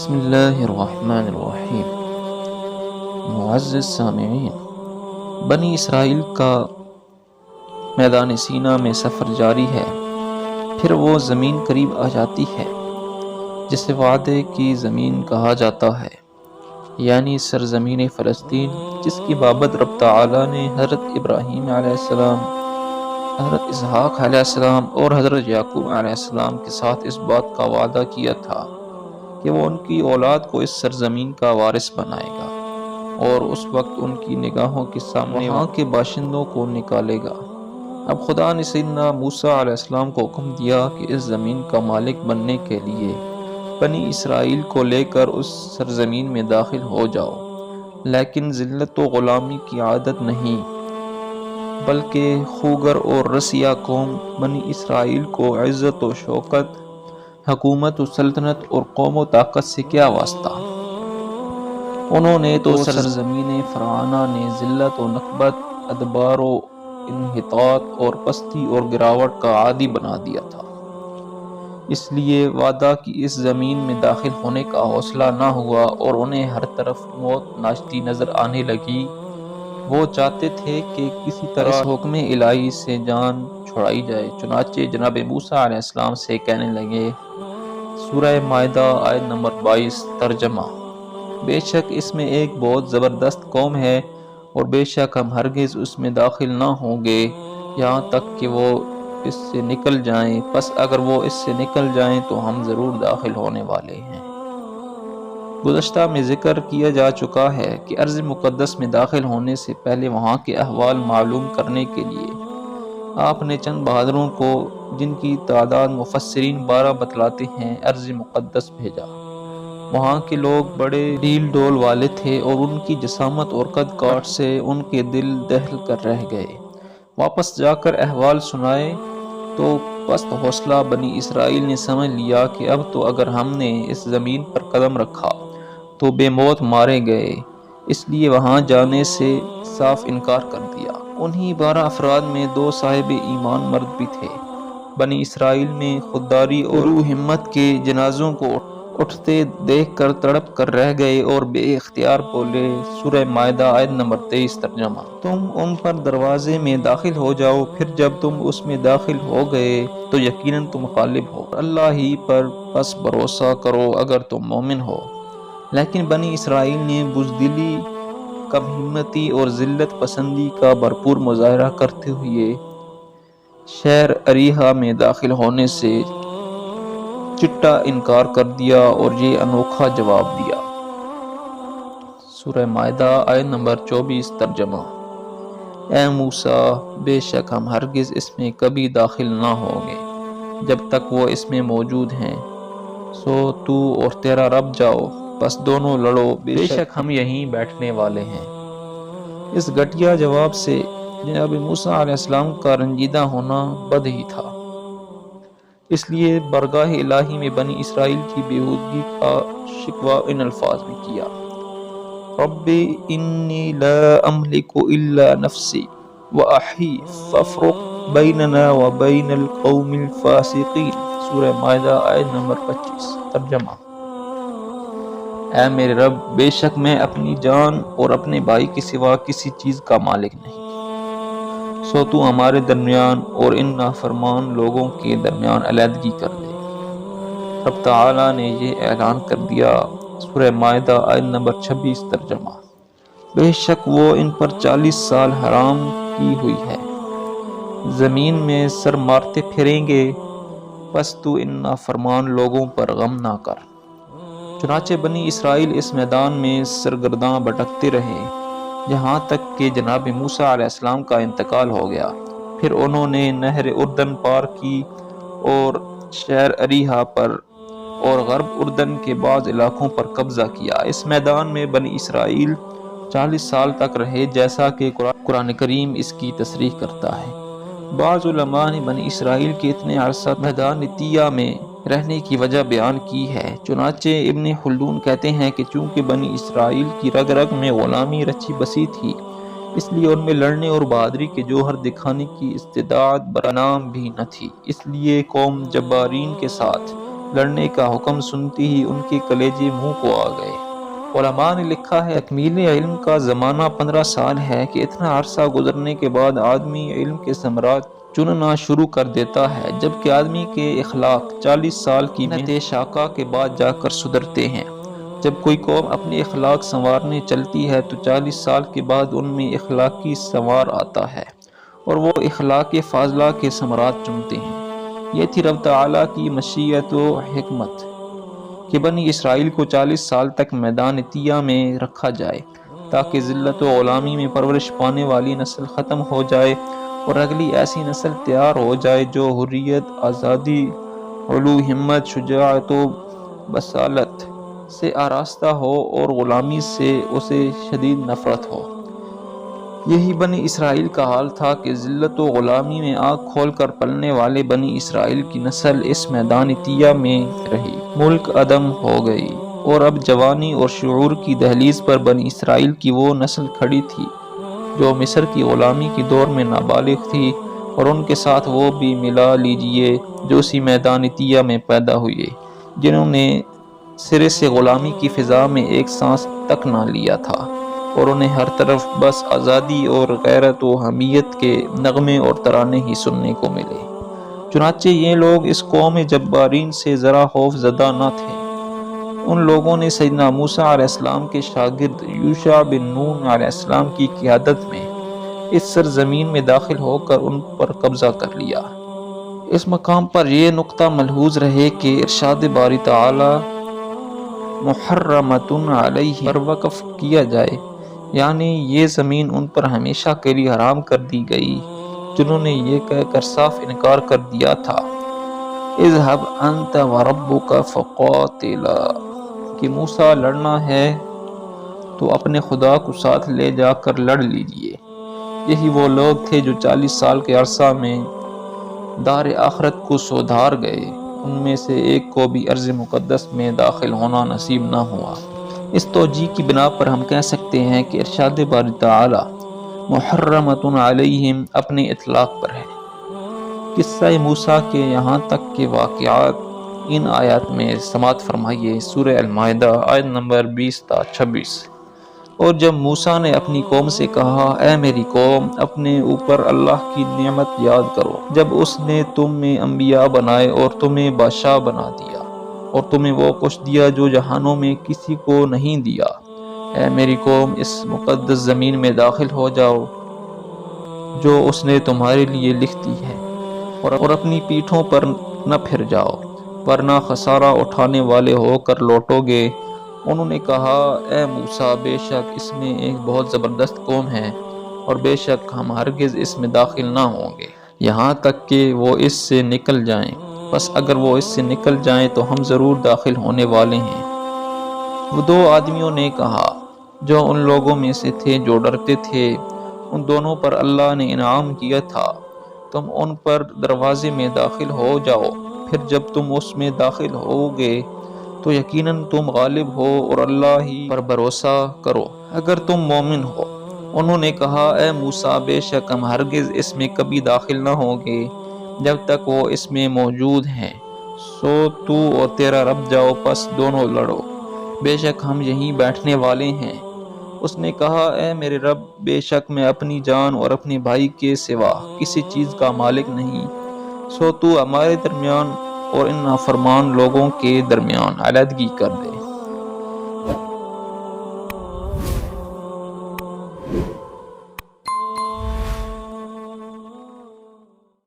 بسم اللہ الرحمن الرحیم۔ معزز سامعین، بنی اسرائیل کا میدان سینا میں سفر جاری ہے۔ پھر وہ زمین قریب آ جاتی ہے جسے وعدے کی زمین کہا جاتا ہے، یعنی سرزمین فلسطین، جس کی بابت رب تعالیٰ نے حضرت ابراہیم علیہ السلام، حضرت اسحاق علیہ السلام اور حضرت یعقوب علیہ السلام کے ساتھ اس بات کا وعدہ کیا تھا کہ وہ ان کی اولاد کو اس سرزمین کا وارث بنائے گا اور اس وقت ان کی نگاہوں کے سامنے وہاں کے باشندوں کو نکالے گا۔ اب خدا نے سیدنا موسیٰ علیہ السلام کو حکم دیا کہ اس زمین کا مالک بننے کے لیے بنی اسرائیل کو لے کر اس سرزمین میں داخل ہو جاؤ، لیکن ذلت و غلامی کی عادت نہیں، بلکہ خوگر اور رسیا قوم بنی اسرائیل کو عزت و شوکت، حکومت و سلطنت اور قوم و طاقت سے کیا واسطہ؟ انہوں نے تو سرزمین فرعونہ نے ذلت و نکبت، ادبار و انحطاط اور پستی اور گراوٹ کا عادی بنا دیا تھا۔ اس لیے وعدہ کی اس زمین میں داخل ہونے کا حوصلہ نہ ہوا اور انہیں ہر طرف موت ناشتی نظر آنے لگی۔ وہ چاہتے تھے کہ کسی طرح اس حکم الہی سے جان چھڑائی جائے، چنانچہ جناب موسیٰ علیہ السلام سے کہنے لگے۔ سورہ مائدہ آیت نمبر 22 ترجمہ: بے شک اس میں ایک بہت زبردست قوم ہے اور بے شک ہم ہرگز اس میں داخل نہ ہوں گے یہاں تک کہ وہ اس سے نکل جائیں، پس اگر وہ اس سے نکل جائیں تو ہم ضرور داخل ہونے والے ہیں۔ گزشتہ میں ذکر کیا جا چکا ہے کہ ارض مقدس میں داخل ہونے سے پہلے وہاں کے احوال معلوم کرنے کے لیے آپ نے چند بہادروں کو، جن کی تعداد مفسرین 12 بتلاتے ہیں، ارض مقدس بھیجا۔ وہاں کے لوگ بڑے ڈھیل ڈول والے تھے اور ان کی جسامت اور قد کاٹ سے ان کے دل دہل کر رہ گئے۔ واپس جا کر احوال سنائے تو پست حوصلہ بنی اسرائیل نے سمجھ لیا کہ اب تو اگر ہم نے اس زمین پر قدم رکھا تو بے موت مارے گئے، اس لیے وہاں جانے سے صاف انکار کر دیا۔ انہی 12 افراد میں 2 صاحب ایمان مرد بھی تھے۔ بنی اسرائیل میں خودداری اور ہمت کے جنازوں کو اٹھتے دیکھ کر تڑپ کر رہ گئے اور بے اختیار بولے۔ سورہ مائدہ آیت نمبر 23 ترجمہ: تم ان پر دروازے میں داخل ہو جاؤ، پھر جب تم اس میں داخل ہو گئے تو یقیناً تم غالب ہو، اللہ ہی پر بس بھروسہ کرو اگر تم مومن ہو۔ لیکن بنی اسرائیل نے بزدلی، کم ہمتی اور ذلت پسندی کا بھرپور مظاہرہ کرتے ہوئے شہر اریحا میں داخل ہونے سے چٹا انکار کر دیا اور یہ انوکھا جواب دیا۔ سورہ مائدہ آیت نمبر 24 ترجمہ: اے موسیٰ، بے شک ہم ہرگز اس میں کبھی داخل نہ ہوں گے جب تک وہ اس میں موجود ہیں، سو تو اور تیرا رب جاؤ، بس دونوں لڑو، بے شک ہم یہیں بیٹھنے والے ہیں۔ اس گھٹیا جواب سے جناب موسیٰ علیہ السلام کا رنجیدہ ہونا بد ہی تھا، اس لیے بارگاہ الہی میں بنی اسرائیل کی بیہودگی کا شکوہ ان الفاظ میں کیا: رب انی لا املک الا نفسی واخی فافرق بیننا وبین القوم الفاسقین۔ سورہ مائدہ آیت نمبر 25 ترجمہ: اے میرے رب، بے شک میں اپنی جان اور اپنے بھائی کے سوا کسی چیز کا مالک نہیں، سو تو ہمارے درمیان اور ان نافرمان لوگوں کے درمیان علیحدگی کر دے۔ رب تعالیٰ نے یہ اعلان کر دیا۔ سورہ مائدہ آیت نمبر 26 ترجمہ: بے شک وہ ان پر 40 سال حرام کی ہوئی ہے، زمین میں سر مارتے پھریں گے، پس تو ان نافرمان لوگوں پر غم نہ کر۔ چنانچہ بنی اسرائیل اس میدان میں سرگرداں بھٹکتے رہے یہاں تک کہ جناب موسیٰ علیہ السلام کا انتقال ہو گیا۔ پھر انہوں نے نہر اردن پار کی اور شہر اریحا پر اور غرب اردن کے بعض علاقوں پر قبضہ کیا۔ اس میدان میں بنی اسرائیل 40 سال تک رہے، جیسا کہ قرآن کریم اس کی تصریح کرتا ہے۔ بعض علماء نے بنی اسرائیل کے اتنے عرصہ میدان تیہ میں رہنے کی وجہ بیان کی ہے۔ چنانچہ ابن خلدون کہتے ہیں کہ چونکہ بنی اسرائیل کی رگ رگ میں غلامی رچی بسی تھی، اس لیے ان میں لڑنے اور بہادری کے جوہر دکھانے کی استعداد برانام بھی نہ تھی، اس لیے قوم جبارین کے ساتھ لڑنے کا حکم سنتی ہی ان کے کلیجے منہ کو آ گئے۔ علماء نے لکھا ہے تکمیل علم کا زمانہ 15 سال ہے کہ اتنا عرصہ گزرنے کے بعد آدمی علم کے ثمرات چننا شروع کر دیتا ہے، جبکہ آدمی کے اخلاق 40 سال کی محنت شاقہ کے بعد جا کر سدھرتے ہیں۔ جب کوئی قوم اپنے اخلاق سنوارنے چلتی ہے تو 40 سال کے بعد ان میں اخلاقی سنوار آتا ہے اور وہ اخلاق فاضلہ کے ثمرات چنتے ہیں۔ یہ تھی رب تعالیٰ کی مشیت و حکمت کہ بنی اسرائیل کو 40 سال تک میدان طیہ میں رکھا جائے تاکہ ذلت و غلامی میں پرورش پانے والی نسل ختم ہو جائے اور اگلی ایسی نسل تیار ہو جائے جو حریت، آزادی، علو ہمت، شجاعت و بصالت سے آراستہ ہو اور غلامی سے اسے شدید نفرت ہو۔ یہی بنی اسرائیل کا حال تھا کہ ذلت و غلامی میں آنکھ کھول کر پلنے والے بنی اسرائیل کی نسل اس میدان طیہ میں رہی، ملک عدم ہو گئی، اور اب جوانی اور شعور کی دہلیز پر بنی اسرائیل کی وہ نسل کھڑی تھی جو مصر کی غلامی کے دور میں نابالغ تھی، اور ان کے ساتھ وہ بھی ملا لیجئے جو اسی میدان طیہ میں پیدا ہوئے، جنہوں نے سرے سے غلامی کی فضا میں ایک سانس تک نہ لیا تھا اور انہیں ہر طرف بس آزادی اور غیرت و حمیت کے نغمے اور ترانے ہی سننے کو ملے۔ چنانچہ یہ لوگ اس قوم جبارین سے ذرا خوف زدہ نہ تھے۔ ان لوگوں نے سیدنا موسیٰ علیہ السلام کے شاگرد یوشع بن نون علیہ السلام کی قیادت میں اس سرزمین میں داخل ہو کر ان پر قبضہ کر لیا۔ اس مقام پر یہ نقطہ ملحوظ رہے کہ ارشاد باری تعالی محرمۃ علیہ پر وقف کیا جائے، یعنی یہ زمین ان پر ہمیشہ کے لیے حرام کر دی گئی، جنہوں نے یہ کہہ کر صاف انکار کر دیا تھا اذهب انت وربک فقاتلا، کہ موسیٰ لڑنا ہے تو اپنے خدا کو ساتھ لے جا کر لڑ لیجئے۔ یہی وہ لوگ تھے جو 40 سال کے عرصہ میں دار آخرت کو سودھار گئے، ان میں سے ایک کو بھی ارض مقدس میں داخل ہونا نصیب نہ ہوا۔ اس توجیہ کی بنا پر ہم کہہ سکتے ہیں کہ ارشاد باری تعالی محرمۃ علیہم اپنے اطلاق پر ہے۔ قصہ موسیٰ کے یہاں تک کے واقعات ان آیات میں سماعت فرمائیے۔ سورہ المائدہ آیت نمبر 20 تا 26۔ اور جب موسیٰ نے اپنی قوم سے کہا اے میری قوم، اپنے اوپر اللہ کی نعمت یاد کرو جب اس نے تم میں انبیاء بنائے اور تمہیں بادشاہ بنا دیا اور تمہیں وہ کچھ دیا جو جہانوں میں کسی کو نہیں دیا۔ اے میری قوم، اس مقدس زمین میں داخل ہو جاؤ جو اس نے تمہارے لیے لکھ دی ہے، اور اپنی پیٹھوں پر نہ پھر جاؤ ورنہ خسارہ اٹھانے والے ہو کر لوٹو گے۔ انہوں نے کہا اے موسیٰ، بے شک اس میں ایک بہت زبردست قوم ہے اور بے شک ہم ہرگز اس میں داخل نہ ہوں گے یہاں تک کہ وہ اس سے نکل جائیں، بس اگر وہ اس سے نکل جائیں تو ہم ضرور داخل ہونے والے ہیں۔ وہ دو آدمیوں نے کہا جو ان لوگوں میں سے تھے جو ڈرتے تھے، ان دونوں پر اللہ نے انعام کیا تھا، تم ان پر دروازے میں داخل ہو جاؤ، پھر جب تم اس میں داخل ہوگے تو یقیناً تم غالب ہو اور اللہ ہی پر بھروسہ کرو اگر تم مومن ہو۔ انہوں نے کہا اے موسیٰ، بے شک ہم ہرگز اس میں کبھی داخل نہ ہوں گے جب تک وہ اس میں موجود ہیں، سو تو اور تیرا رب جاؤ، پس دونوں لڑو، بے شک ہم یہیں بیٹھنے والے ہیں۔ اس نے کہا اے میرے رب، بے شک میں اپنی جان اور اپنے بھائی کے سوا کسی چیز کا مالک نہیں، سو تو ہمارے درمیان اور ان نافرمان لوگوں کے درمیان علیحدگی کر دے۔